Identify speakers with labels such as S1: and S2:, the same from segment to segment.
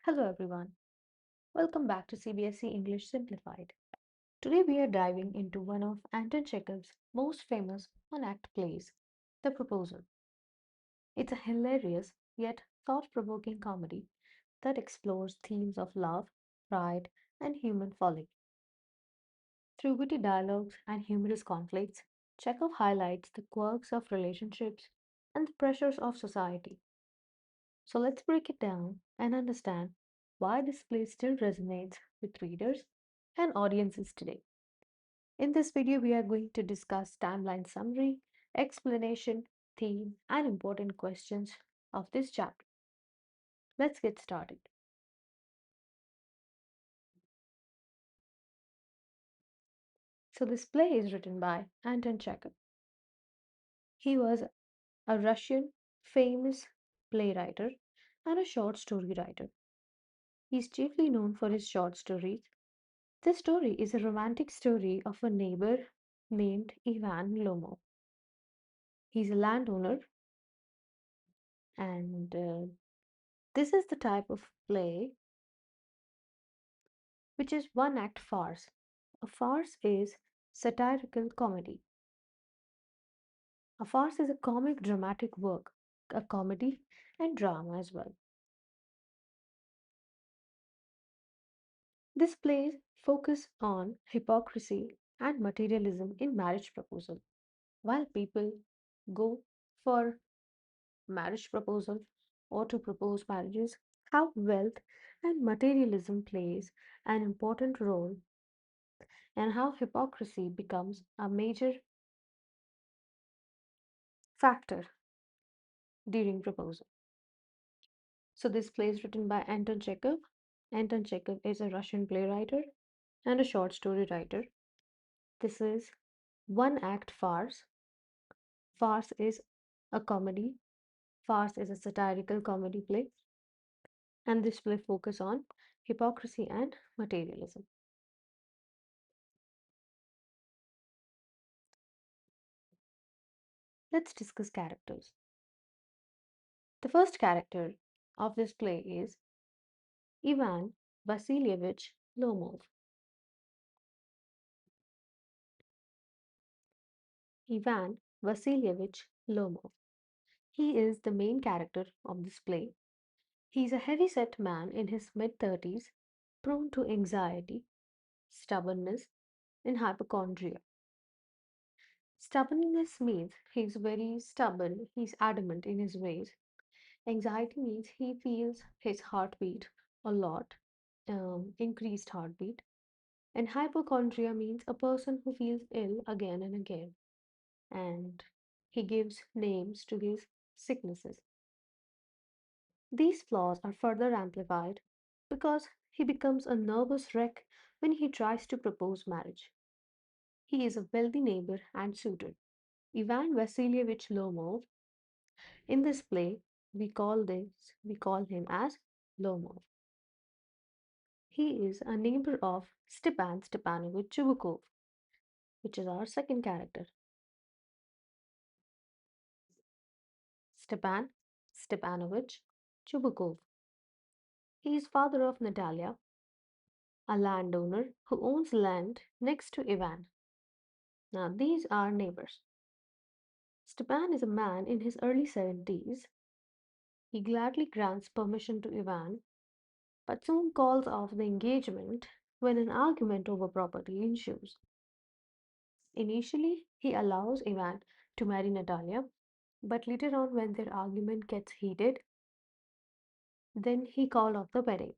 S1: Hello everyone. Welcome back to CBSE English Simplified. Today we are diving into one of Anton Chekhov's most famous one-act plays, The Proposal. It's a hilarious yet thought-provoking comedy that explores themes of love, pride, and human folly. Through witty dialogues and humorous conflicts, Chekhov highlights the quirks of relationships and the pressures of society. So let's break it down and understand why this play still resonates with readers and audiences today. In this video, we are going to discuss timeline summary, explanation, theme, and important questions of this chapter. Let's get started. So this play is written by Anton Chekhov. He was a Russian famous playwright and a short story writer. He is chiefly known for his short stories. This story is a romantic story of a neighbor named Ivan Lomov. He's a landowner, and this is the type of play which is one act farce. A farce is satirical comedy. A farce is a comic dramatic work, a comedy and drama as well. This plays focus on hypocrisy and materialism in marriage proposal. While people go for marriage proposal or to propose marriages, how wealth and materialism plays an important role and how hypocrisy becomes a major factor during proposal. So this play is written by Anton Chekhov. Anton Chekhov is a Russian playwright and a short story writer. This is one act farce. Farce is a comedy. Farce is a satirical comedy play, and this play focus on hypocrisy and materialism. Let's discuss characters. The first character of this play is Ivan Vasilievich Lomov. Ivan Vasilievich Lomov. He is the main character of this play. He is a heavy-set man in his mid-30s, prone to anxiety, stubbornness, and hypochondria. Stubbornness means he's very stubborn, he's adamant in his ways. Anxiety means he feels his heartbeat a lot, increased heartbeat. And hypochondria means a person who feels ill again and again. And he gives names to his sicknesses. These flaws are further amplified because he becomes a nervous wreck when he tries to propose marriage. He is a wealthy neighbor and suitor. Ivan Vasilievich Lomov. In this play, we call him as Lomov. He is a neighbor of Stepan Stepanovich Chubukov, which is our second character. Stepan Stepanovich Chubukov. He is father of Natalia, a landowner who owns land next to Ivan. Now, these are neighbors. Stepan is a man in his early 70s. He gladly grants permission to Ivan, but soon calls off the engagement when an argument over property ensues. Initially, he allows Ivan to marry Natalia, but later on, when their argument gets heated, then he called off the wedding.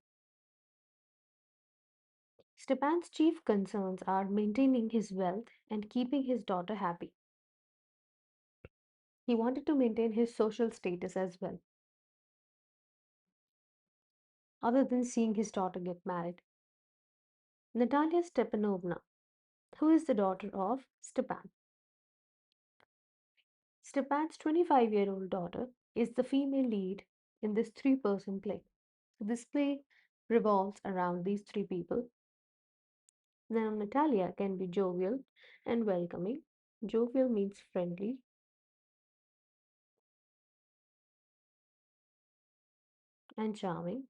S1: Stepan's chief concerns are maintaining his wealth and keeping his daughter happy. He wanted to maintain his social status as well, other than seeing his daughter get married. Natalia Stepanovna, who is the daughter of Stepan. Stepan's 25-year-old daughter is the female lead in this three-person play. This play revolves around these three people. Now, Natalia can be jovial and welcoming. Jovial means friendly, and charming.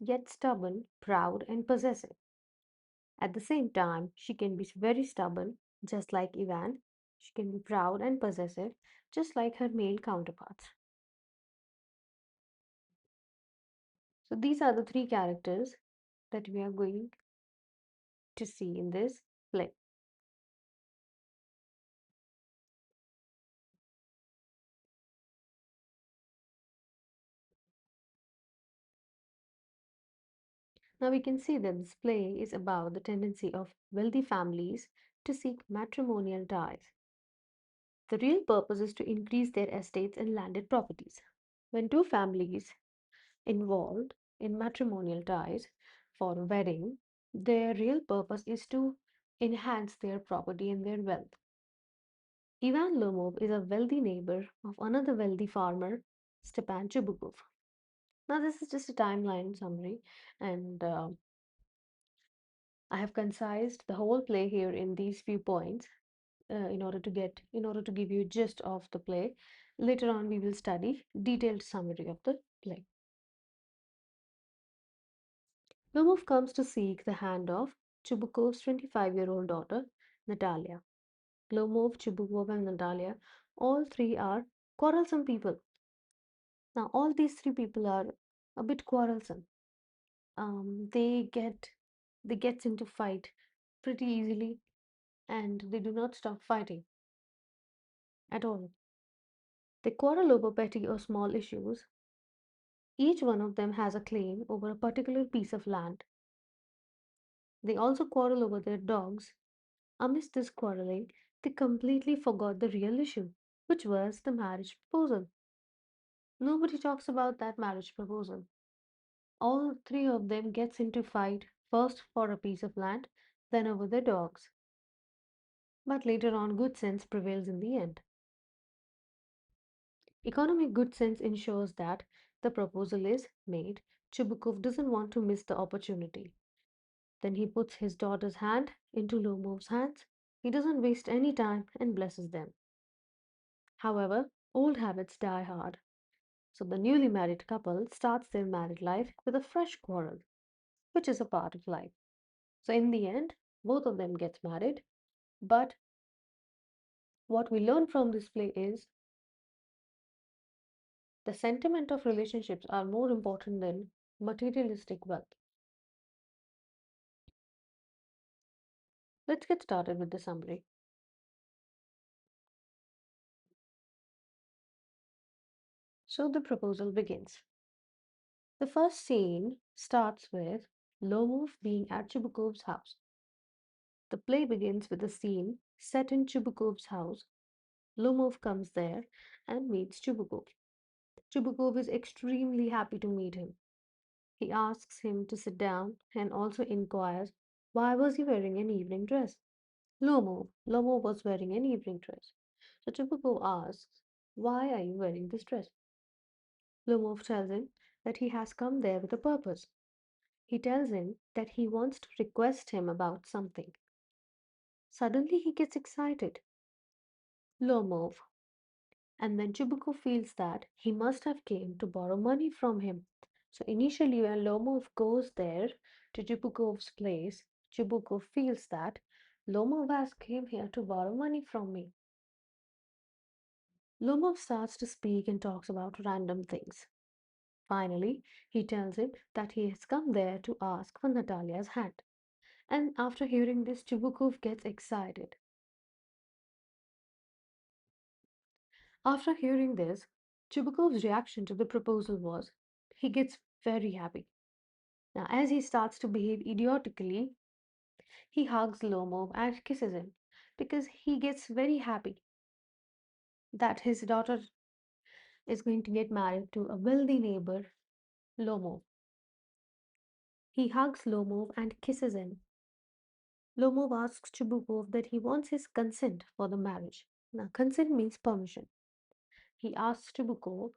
S1: yet stubborn, proud, and possessive. At the same time, she can be very stubborn, just like Ivan. She can be proud and possessive, just like her male counterparts. So these are the three characters that we are going to see in this play. Now we can see that this play is about the tendency of wealthy families to seek matrimonial ties. The real purpose is to increase their estates and landed properties. When two families involved in matrimonial ties for a wedding, their real purpose is to enhance their property and their wealth. Ivan Lomov is a wealthy neighbor of another wealthy farmer, Stepan Chubukov. Now, this is just a timeline summary, and I have concised the whole play here in these few points in order to give you a gist of the play. Later on, we will study detailed summary of the play. Lomov comes to seek the hand of Chubukov's 25-year-old daughter, Natalia. Lomov, Chubukov, and Natalia, all three are quarrelsome people. Now, all these three people are a bit quarrelsome. They get into fight pretty easily, and they do not stop fighting at all. They quarrel over petty or small issues. Each one of them has a claim over a particular piece of land. They also quarrel over their dogs. Amidst this quarreling, they completely forgot the real issue, which was the marriage proposal. Nobody talks about that marriage proposal. All three of them gets into fight, first for a piece of land, then over their dogs. But later on, good sense prevails in the end. Economic good sense ensures that the proposal is made. Chubukov doesn't want to miss the opportunity. Then he puts his daughter's hand into Lomov's hands. He doesn't waste any time and blesses them. However, old habits die hard. So the newly married couple starts their married life with a fresh quarrel, which is a part of life. So in the end, both of them get married. But what we learn from this play is the sentiment of relationships are more important than materialistic wealth. Let's get started with the summary. So the proposal begins. The first scene starts with Lomov being at Chubukov's house. The play begins with a scene set in Chubukov's house. Lomov comes there and meets Chubukov. Chubukov is extremely happy to meet him. He asks him to sit down and also inquires why was he wearing an evening dress. Lomov was wearing an evening dress. So Chubukov asks, why are you wearing this dress? Lomov tells him that he has come there with a purpose. He tells him that he wants to request him about something. Suddenly he gets excited. Lomov. And then Chubukov feels that he must have came to borrow money from him. So initially when Lomov goes there to Chubukov's place, Chubukov feels that Lomov has came here to borrow money from me. Lomov starts to speak and talks about random things. Finally, he tells him that he has come there to ask for Natalia's hand. And after hearing this, Chubukov gets excited. After hearing this, Chubukov's reaction to the proposal was he gets very happy. Now, as he starts to behave idiotically, he hugs Lomov and kisses him because he gets very happy that his daughter is going to get married to a wealthy neighbor, Lomov. He hugs Lomov and kisses him. Lomov asks Chubukov that he wants his consent for the marriage. Now, consent means permission. He asks Chubukov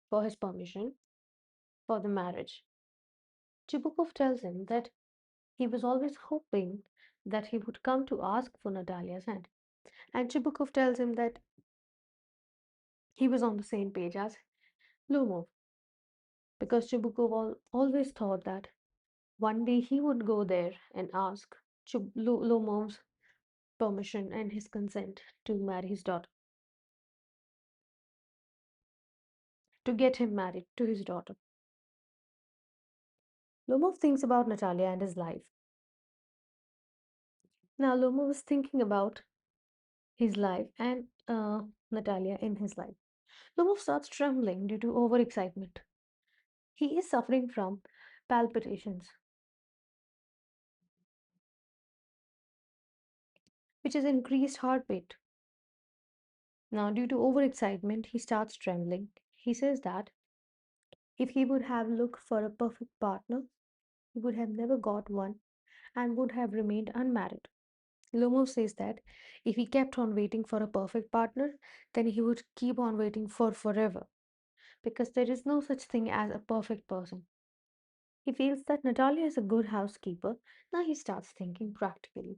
S1: for his permission for the marriage. Chubukov tells him that he was always hoping that he would come to ask for Natalia's hand. And Chubukov tells him that he was on the same page as Lomov. because Chubukov always thought that one day he would go there and ask Lomov's permission and his consent to marry his daughter, to get him married to his daughter. Lomov thinks about Natalia and his life. Now, Lomov is thinking about his life and Natalia in his life. Lomov starts trembling due to overexcitement. He is suffering from palpitations, which is increased heartbeat. Now, due to overexcitement, he starts trembling. He says that if he would have looked for a perfect partner, he would have never got one and would have remained unmarried. Lomov says that if he kept on waiting for a perfect partner, then he would keep on waiting for forever because there is no such thing as a perfect person. He feels that Natalia is a good housekeeper. Now he starts thinking practically.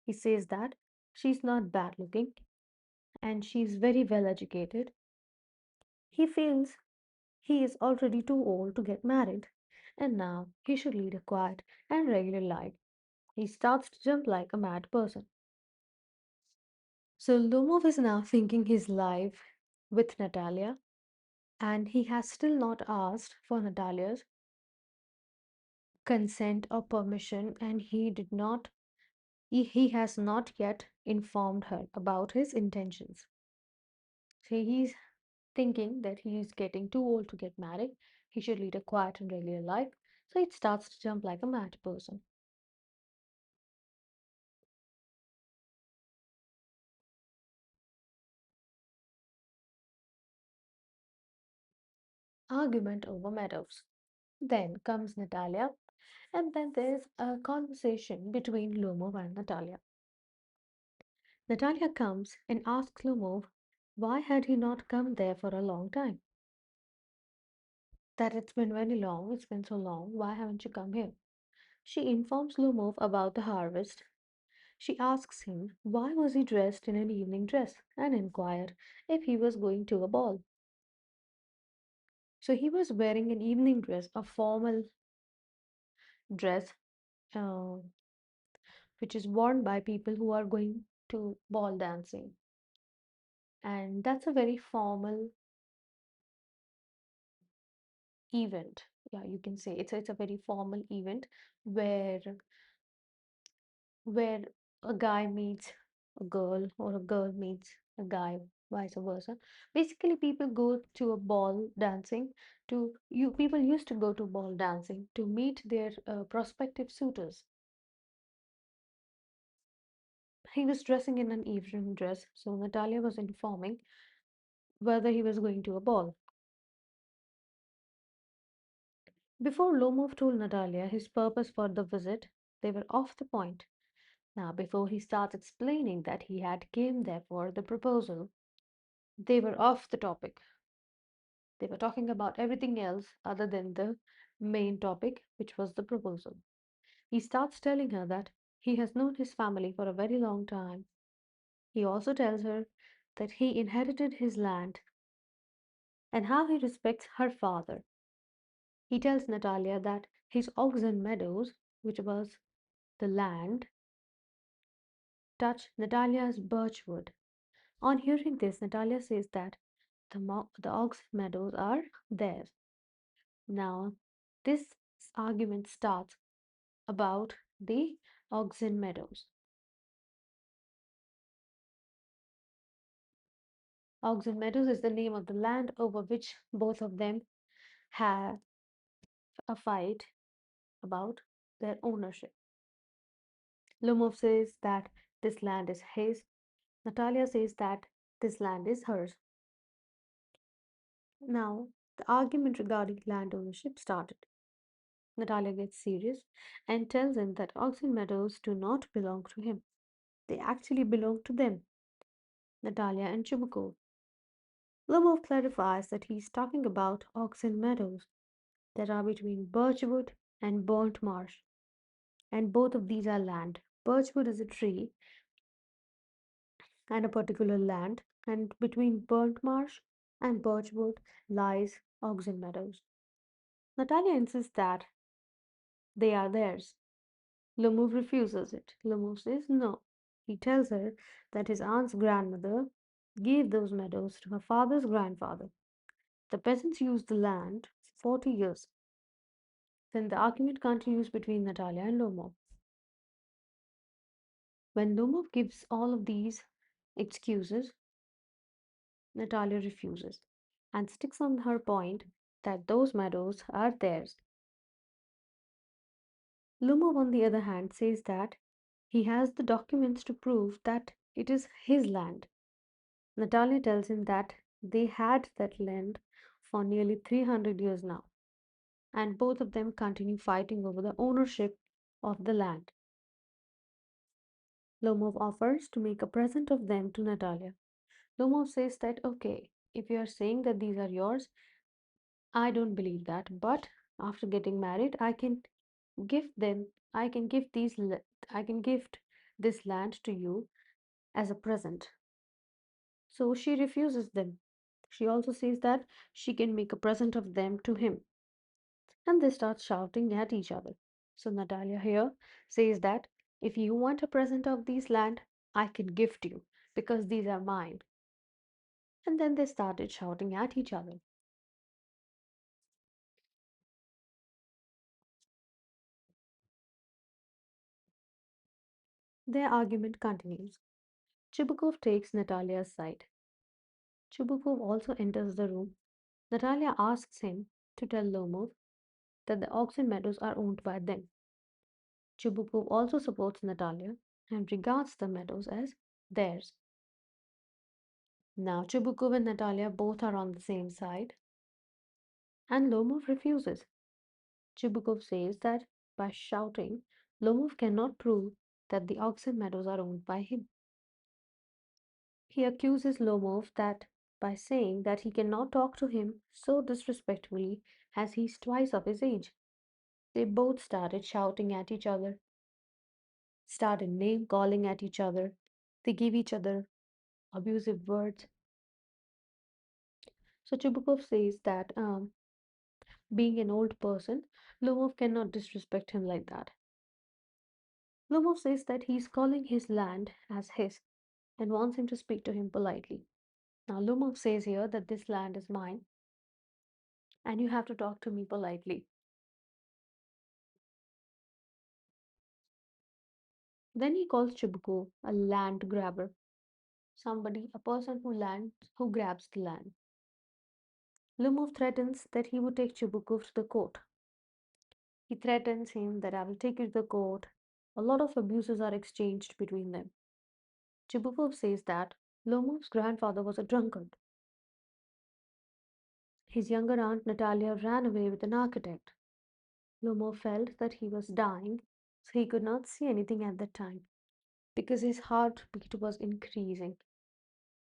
S1: He says that she's not bad looking and she's very well educated. He feels he is already too old to get married and now he should lead a quiet and regular life. He starts to jump like a mad person. So Lomov is now thinking his life with Natalia, and he has still not asked for Natalia's consent or permission, and he has not yet informed her about his intentions. So he's thinking that he is getting too old to get married. He should lead a quiet and regular life. So it starts to jump like a mad person. Argument over meadows. Then comes Natalia, and then there's a conversation between Lomov and Natalia. Natalia comes and asks Lomov why had he not come there for a long time. That it's been very long, it's been so long, why haven't you come here? She informs Lomov about the harvest. She asks him why was he dressed in an evening dress and inquired if he was going to a ball. So he was wearing an evening dress, a formal dress, uh, which is worn by people who are going to ball dancing. And that's a very formal event. Yeah, you can say it's a very formal event where where a guy meets a girl or a girl meets a guy, vice versa. Basically, people go to a ball dancing to you. People used to go to ball dancing to meet their prospective suitors. He was dressing in an evening dress, so Natalia was informing whether he was going to a ball. Before Lomov told Natalia his purpose for the visit, they were off the point. Now, before he starts explaining that he had came there for the proposal, they were off the topic. They were talking about everything else other than the main topic, which was the proposal. He starts telling her that he has known his family for a very long time. He also tells her that he inherited his land and how he respects her father. He tells Natalia that his oxen meadows, which was the land, touch Natalia's birchwood. On hearing this, Natalia says that the ox meadows are theirs. Now, this argument starts about the oxen meadows. Oxen meadows is the name of the land over which both of them have a fight about their ownership. Lomov says that this land is his. Natalia says that this land is hers. Now, the argument regarding land ownership started. Natalia gets serious and tells him that oxen meadows do not belong to him. They actually belong to them, Natalia and Chubukov. Lomov clarifies that he is talking about oxen meadows that are between birchwood and burnt marsh, and both of these are land. Birchwood is a tree and a particular land, and between burnt marsh and birchwood lies oxen meadows. Natalia insists that they are theirs. Lomov refuses it. Lomov says no. He tells her that his aunt's grandmother gave those meadows to her father's grandfather. The peasants used the land for 40 years. Then the argument continues between Natalia and Lomov. When Lomov gives all of these excuses, Natalia refuses and sticks on her point that those meadows are theirs. Lomov, on the other hand, says that he has the documents to prove that it is his land. Natalia tells him that they had that land for nearly 300 years now, and both of them continue fighting over the ownership of the land. Lomov offers to make a present of them to Natalia. Lomov says that, okay, if you are saying that these are yours, I don't believe that, but after getting married, I can gift them, I can give I can gift this land to you as a present. So she refuses them. She also says that she can make a present of them to him. And they start shouting at each other. So Natalia here says that if you want a present of this land, I can gift you because these are mine. And then they started shouting at each other. Their argument continues. Chubukov takes Natalia's side. Chubukov also enters the room. Natalia asks him to tell Lomov that the oxen meadows are owned by them. Chubukov also supports Natalia and regards the meadows as theirs. Now Chubukov and Natalia both are on the same side, and Lomov refuses. Chubukov says that by shouting, Lomov cannot prove that the oxen meadows are owned by him. He accuses Lomov that by saying that he cannot talk to him so disrespectfully as he is twice of his age. They both started shouting at each other, started name calling at each other. They gave each other abusive words. So Chubukov says that being an old person, Lomov cannot disrespect him like that. Lomov says that he's calling his land as his and wants him to speak to him politely. Now, Lomov says here that this land is mine and you have to talk to me politely. Then he calls Chubukov a land grabber, somebody, a person who grabs the land. Lomov threatens that he would take Chubukov to the court. He threatens him that I will take you to the court. A lot of abuses are exchanged between them. Chubukov says that Lomov's grandfather was a drunkard. His younger aunt Natalia ran away with an architect. Lomov felt that he was dying, so he could not see anything at that time because his heartbeat was increasing.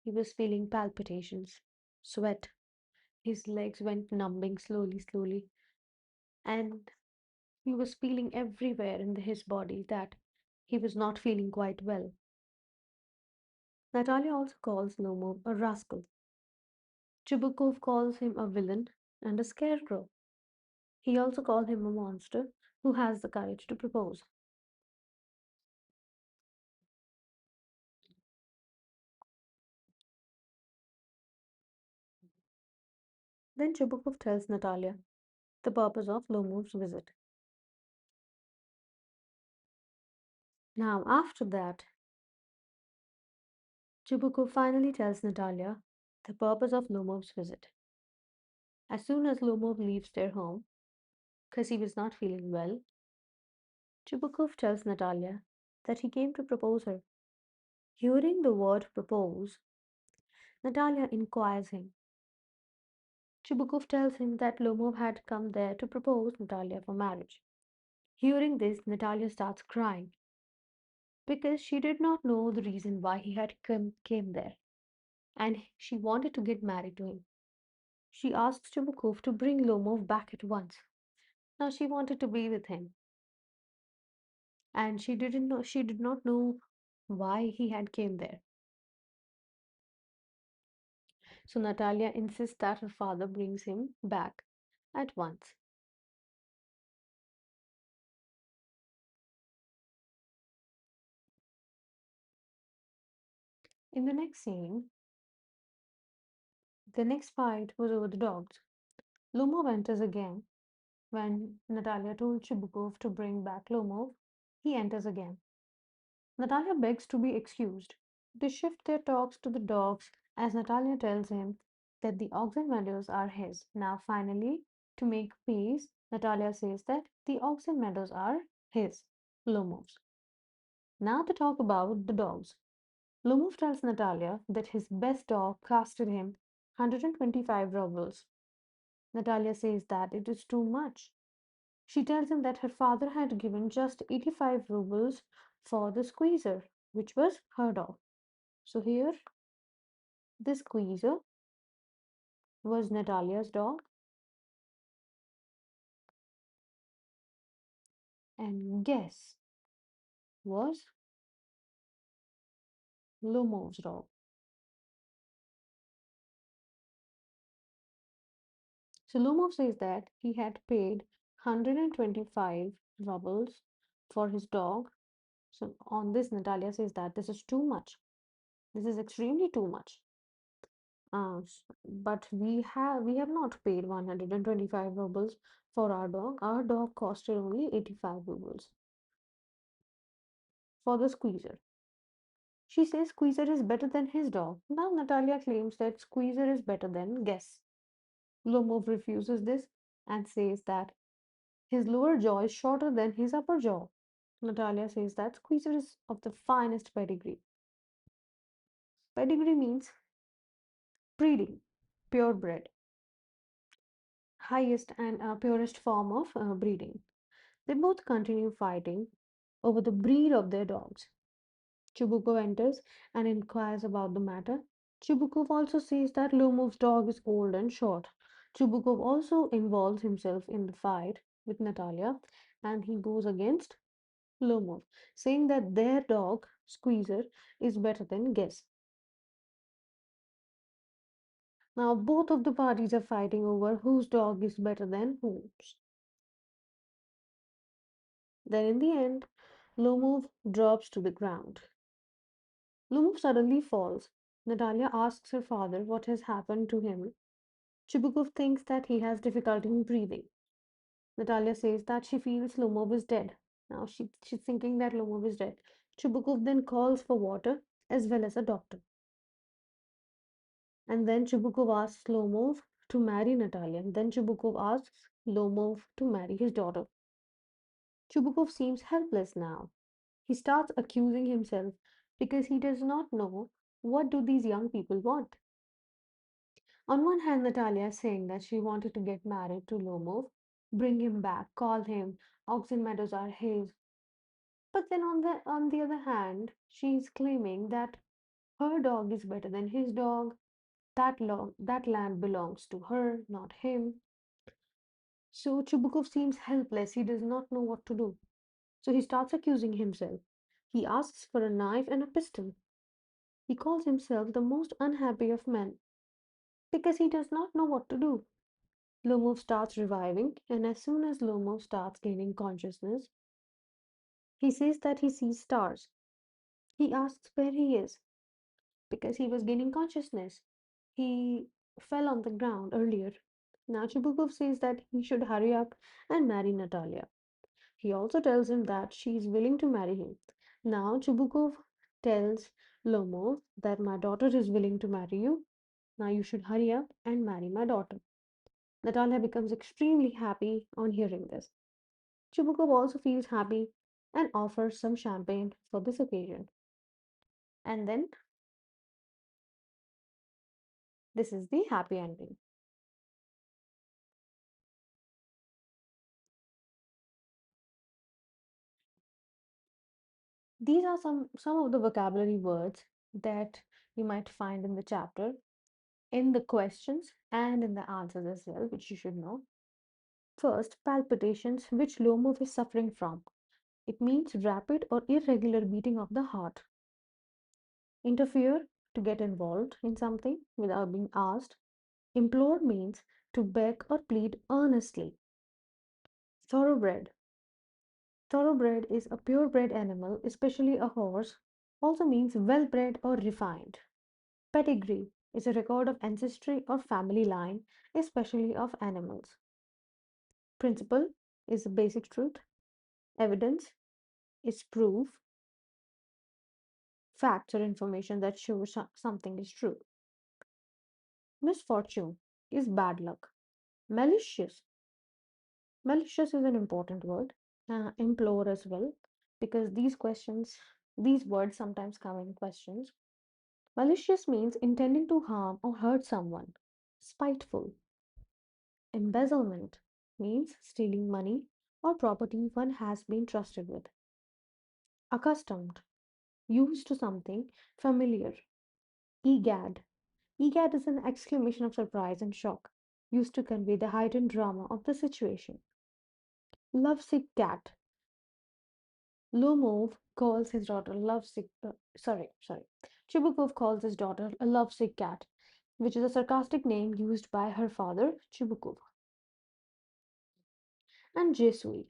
S1: He was feeling palpitations, sweat. His legs went numbing slowly, slowly, and he was feeling everywhere in his body that he was not feeling quite well. Natalia also calls Lomov a rascal. Chubukov calls him a villain and a scarecrow. He also called him a monster who has the courage to propose. Then Chubukov tells Natalia the purpose of Lomov's visit. Now, after that, Chubukov finally tells Natalia the purpose of Lomov's visit. As soon as Lomov leaves their home, because he was not feeling well, Chubukov tells Natalia that he came to propose her. Hearing the word propose, Natalia inquires him. Chubukov tells him that Lomov had come there to propose Natalia for marriage. Hearing this, Natalia starts crying because she did not know the reason why he had came there, and she wanted to get married to him. She asks Chubukov to bring Lomov back at once. Now she wanted to be with him, and she did not know why he had came there. So Natalia insists that her father brings him back at once. In the next scene, the next fight was over the dogs. Lomov enters again. When Natalia told Chubukov to bring back Lomov, he enters again. Natalia begs to be excused. They shift their talks to the dogs as Natalia tells him that the oxen meadows are his. Now, finally, to make peace, Natalia says that the oxen meadows are his, Lomov's. Now, to talk about the dogs. Lomov tells Natalia that his best dog costed him 125 rubles. Natalia says that it is too much. She tells him that her father had given just 85 rubles for the squeezer, which was her dog. So here, the squeezer was Natalia's dog, and guess was Lomov's dog. So Lomov says that he had paid 125 rubles for his dog. So on this, Natalia says that this is too much. This is extremely too much. But we have not paid 125 rubles for our dog. Our dog costed only 85 rubles for the squeezer. She says Squeezer is better than his dog. Now Natalia claims that Squeezer is better than Guess. Lomov refuses this and says that his lower jaw is shorter than his upper jaw. Natalia says that Squeezer is of the finest pedigree. Pedigree means breeding, purebred, highest and purest form of breeding. They both continue fighting over the breed of their dogs. Chubukov enters and inquires about the matter. Chubukov also says that Lomov's dog is old and short. Chubukov also involves himself in the fight with Natalia and he goes against Lomov, saying that their dog, Squeezer, is better than Guess. Now, both of the parties are fighting over whose dog is better than whose. Then, in the end, Lomov drops to the ground. Lomov suddenly falls. Natalia asks her father what has happened to him. Chubukov thinks that he has difficulty in breathing. Natalia says that she feels Lomov is dead. Now she's thinking that Lomov is dead. Chubukov then calls for water as well as a doctor. And then Chubukov asks Lomov to marry Natalia. And then Chubukov asks Lomov to marry his daughter. Chubukov seems helpless now. He starts accusing himself because he does not know what do these young people want. On one hand, Natalia is saying that she wanted to get married to Lomov, bring him back, call him, Oxen Meadows are his. But then on the other hand, she's claiming that her dog is better than his dog, that land belongs to her, not him. So Chubukov seems helpless. He does not know what to do. So he starts accusing himself. He asks for a knife and a pistol. He calls himself the most unhappy of men because he does not know what to do. Lomov starts reviving, and as soon as Lomov starts gaining consciousness, he says that he sees stars. He asks where he is because he was gaining consciousness. He fell on the ground earlier. Now Chubukov says that he should hurry up and marry Natalia. He also tells him that she is willing to marry him. Now Chubukov tells Lomov that my daughter is willing to marry you. Now you should hurry up and marry my daughter. Natalia becomes extremely happy on hearing this. Chubukov also feels happy and offers some champagne for this occasion. And then this is the happy ending. These are some of the vocabulary words that you might find in the chapter, in the questions, and in the answers as well, which you should know. First, palpitations, which Lomov is suffering from. It means rapid or irregular beating of the heart. Interfere, to get involved in something without being asked. Implore means to beg or plead earnestly. Thoroughbred. Thoroughbred is a purebred animal, especially a horse, also means well bred or refined. Pedigree is a record of ancestry or family line, especially of animals. Principle is a basic truth. Evidence is proof, facts or information that shows something is true. Misfortune is bad luck. Malicious. Malicious is an important word. Implore as well, because these words sometimes come in questions. Malicious means intending to harm or hurt someone. Spiteful. Embezzlement means stealing money or property one has been trusted with. Accustomed. Used to something familiar. Egad. Egad is an exclamation of surprise and shock, used to convey the heightened drama of the situation. Lovesick cat. Lomov calls his daughter lovesick. Sorry. Chubukov calls his daughter a lovesick cat, which is a sarcastic name used by her father, Chubukov. And Jesuit.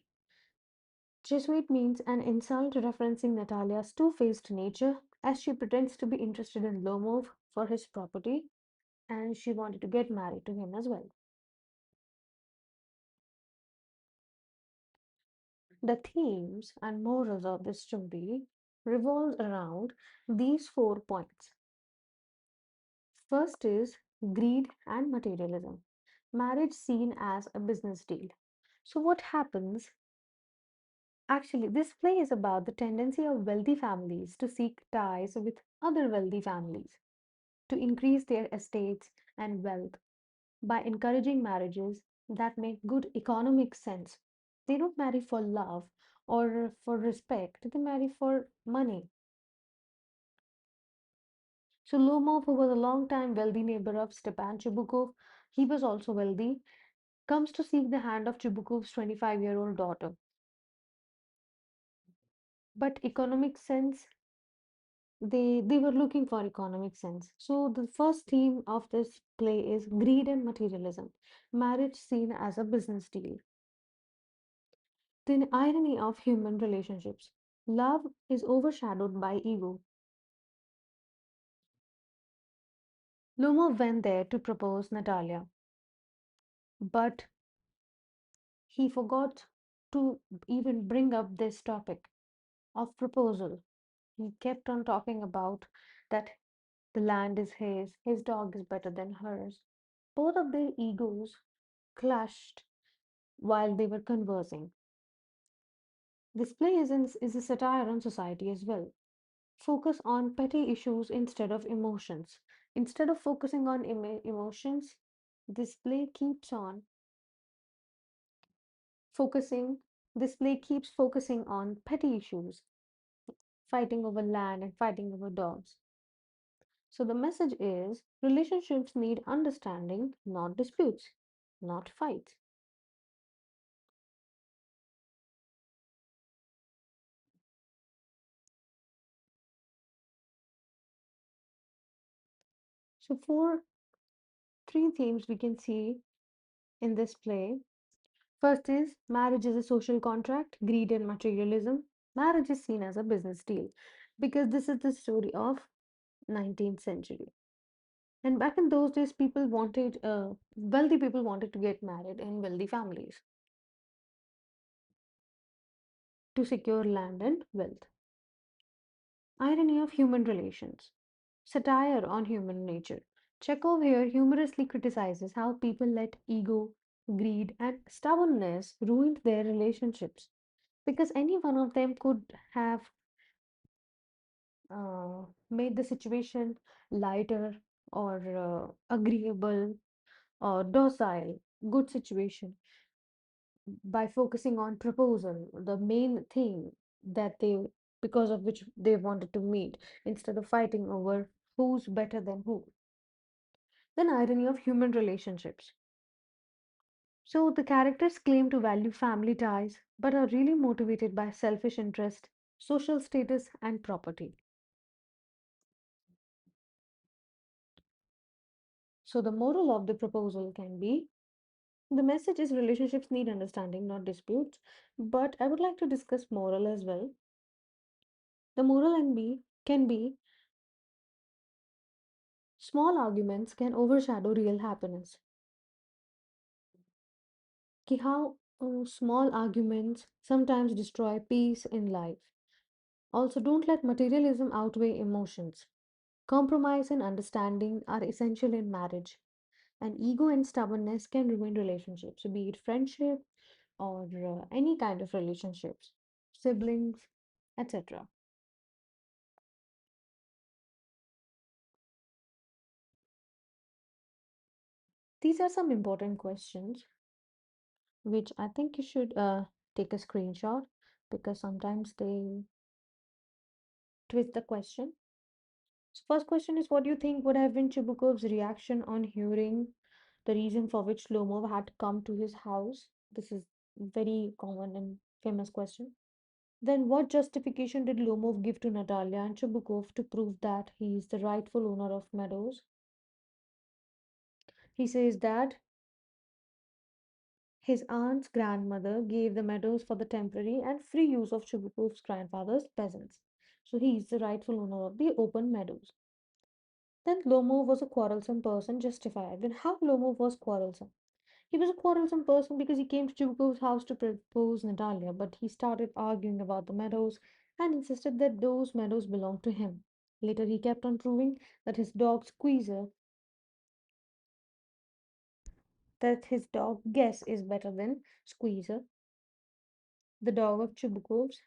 S1: Jesuit means an insult referencing Natalia's two-faced nature, as she pretends to be interested in Lomov for his property, and she wanted to get married to him as well. The themes and morals of this story revolve around these 4 points. First is greed and materialism. Marriage seen as a business deal. So, what happens? Actually, this play is about the tendency of wealthy families to seek ties with other wealthy families to increase their estates and wealth by encouraging marriages that make good economic sense. They don't marry for love or for respect, they marry for money. So Lomov, who was a long-time wealthy neighbor of Stepan Chubukov, he was also wealthy, comes to seek the hand of Chubukov's 25-year-old daughter. But economic sense, they were looking for economic sense. So the first theme of this play is greed and materialism, marriage seen as a business deal. The irony of human relationships. Love is overshadowed by ego. Lomov went there to propose Natalia, but he forgot to even bring up this topic of proposal. He kept on talking about that the land is his dog is better than hers. Both of their egos clashed while they were conversing. This play is a satire on society as well. Focus on petty issues instead of emotions. Instead of focusing on emotions, this play keeps on focusing. This play keeps focusing on petty issues, fighting over land and fighting over dogs. So the message is relationships need understanding, not disputes, not fights. So three themes we can see in this play. First is marriage is a social contract, greed and materialism. Marriage is seen as a business deal because this is the story of 19th century. And back in those days, wealthy people wanted to get married in wealthy families to secure land and wealth. Irony of human relations. Satire on human nature. Chekhov here humorously criticizes how people let ego, greed, and stubbornness ruin their relationships because any one of them could have made the situation lighter or agreeable or docile, good situation by focusing on proposal, the main thing that because of which they wanted to meet, instead of fighting over who's better than who. Then, irony of human relationships. So, the characters claim to value family ties but are really motivated by selfish interest, social status, and property. So, the moral of the proposal can be the message is relationships need understanding, not disputes. But I would like to discuss moral as well. The moral can be Small arguments can overshadow real happiness. Ki how small arguments sometimes destroy peace in life. Also, don't let materialism outweigh emotions. Compromise and understanding are essential in marriage, and ego and stubbornness can ruin relationships, be it friendship or any kind of relationships, siblings, etc. These are some important questions which I think you should take a screenshot because sometimes they twist the question. So first question is, what do you think would have been Chubukov's reaction on hearing the reason for which Lomov had come to his house? This is very common and famous question. Then what justification did Lomov give to Natalia and Chubukov to prove that he is the rightful owner of Meadows? He says that his aunt's grandmother gave the Meadows for the temporary and free use of Chubukov's grandfather's peasants. So he is the rightful owner of the open meadows. Then Lomov was a quarrelsome person, justified. Then how Lomov was quarrelsome? He was a quarrelsome person because he came to Chubukov's house to propose Natalia, but he started arguing about the meadows and insisted that those meadows belonged to him. Later, he kept on proving that his dog Squeezer, that his dog Guess is better than Squeezer, the dog of Chubukov's.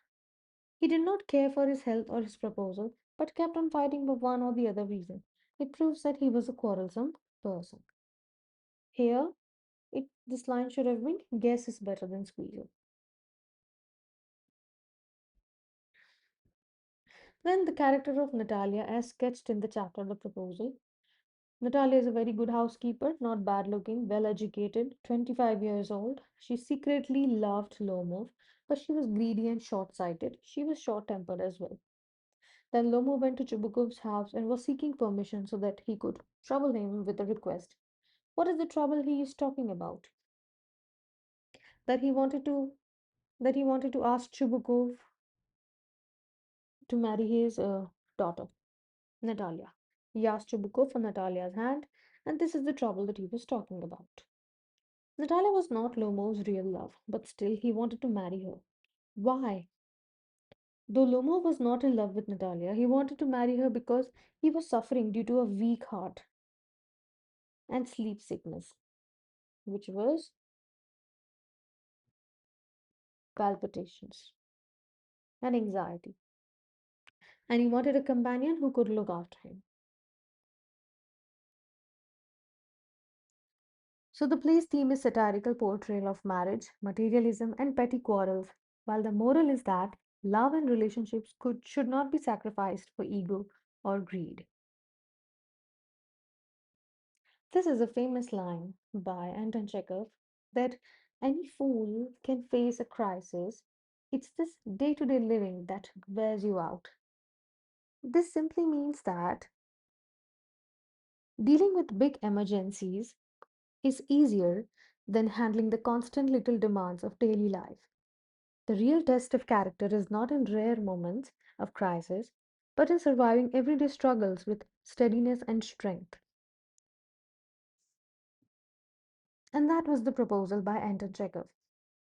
S1: He did not care for his health or his proposal, but kept on fighting for one or the other reason. It proves that he was a quarrelsome person. Here, this line should have been Guess is better than Squeezer. Then the character of Natalia, as sketched in the chapter The Proposal. Natalia is a very good housekeeper, not bad looking, well educated, 25 years old. She secretly loved Lomov, but she was greedy and short sighted. She was short tempered as well. Then Lomov went to Chubukov's house and was seeking permission so that he could trouble him with a request. What is the trouble he is talking about? That he wanted to ask Chubukov to marry his daughter, Natalia. He asked Chubukov for Natalia's hand, and this is the trouble that he was talking about. Natalia was not Lomov's real love, but still he wanted to marry her. Why? Though Lomov was not in love with Natalia, he wanted to marry her because he was suffering due to a weak heart and sleep sickness, which was palpitations and anxiety. And he wanted a companion who could look after him. So the play's theme is satirical portrayal of marriage, materialism, and petty quarrels, while the moral is that love and relationships should not be sacrificed for ego or greed. This is a famous line by Anton Chekhov that any fool can face a crisis. It's this day to day living that wears you out. This simply means that dealing with big emergencies is easier than handling the constant little demands of daily life. The real test of character is not in rare moments of crisis, but in surviving everyday struggles with steadiness and strength. And that was the proposal by Anton Chekhov,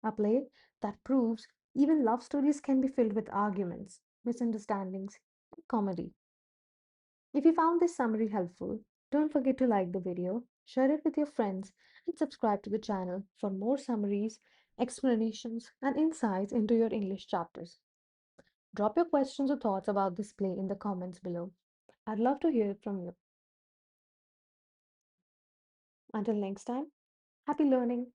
S1: a play that proves even love stories can be filled with arguments, misunderstandings, and comedy. If you found this summary helpful, don't forget to like the video, share it with your friends, and subscribe to the channel for more summaries, explanations, and insights into your English chapters. Drop your questions or thoughts about this play in the comments below. I'd love to hear it from you. Until next time, happy learning!